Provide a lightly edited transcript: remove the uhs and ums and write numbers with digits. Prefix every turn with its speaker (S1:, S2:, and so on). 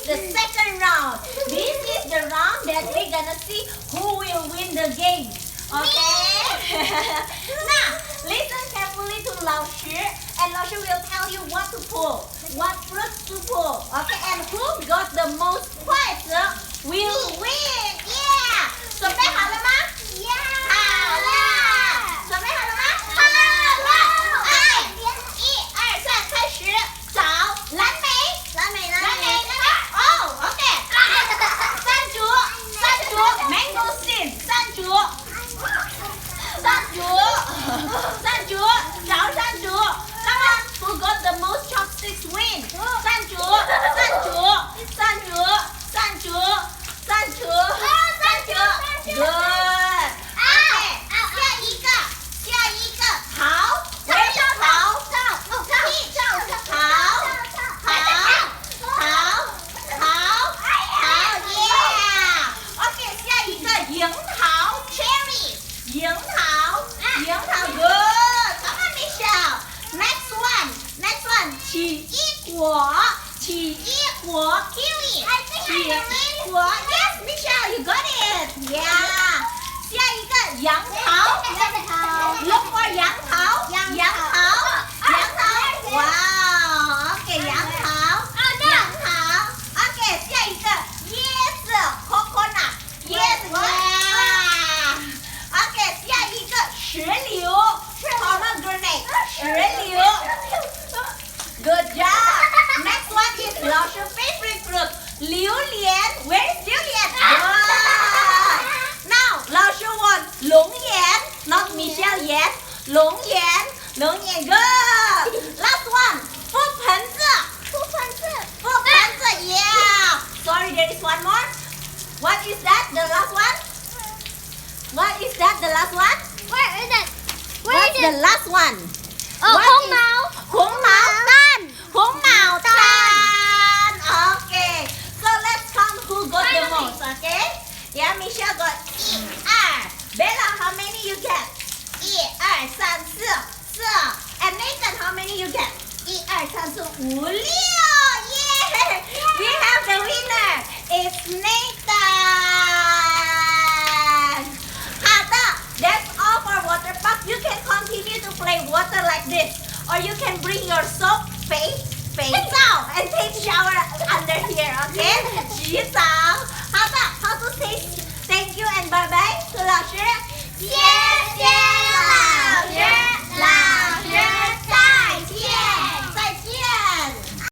S1: the second round. This is the round that we're gonna see who will win the game. Okay? Now, listen carefully to laoshi, and laoshi will tell you what to pull, what fruits to pull. Okay? And who got the most points will win. Yeah! 准备好了吗？ 好了。准备好了吗？好了。哎，1、2、3，开始找蓝莓。哦 ，OK。山竹 ，mangosteen， 山竹，找山竹。Come on, who got the most chopsticks win? 山竹。Good. Okay. 下一个，桃。Where's your 桃？Yeah. Okay. 下一个樱桃 ，cherry。樱桃。Good. Come on, Michelle. Next one. 奇异果 ，kiwi。奇异果 ，Yes, Michelle, you got it. Yeah. 下一个杨桃 ，Look for 杨桃。哇 ，OK， 杨桃。OK， 下一个椰子 ，coconut。OK， 下一个石榴 ，pomegranate。Good job. Next one is Laoshi favorite fruit, 榴莲。Where is 榴莲？ Good. Now Laoshi won 龙眼 ，not Michelle yet. 龙眼 good. Last one 覆盆子。Yeah. Sorry, there is one more. What is that? The last one? What is that? The last one?
S2: Where is it?
S1: What's the last one?
S2: 红毛丹。
S1: Okay. So let's count who got the most. Okay? Yeah, Michelle got 1、2。Bella, how many you get? 1、2、3、4。And Nathan, how many you get? 1、2、3、4、5、6。Yeah! We have the winner. It's Nathan. 好的 ，That's all for water park. You can continue to play water like this, or you can bring your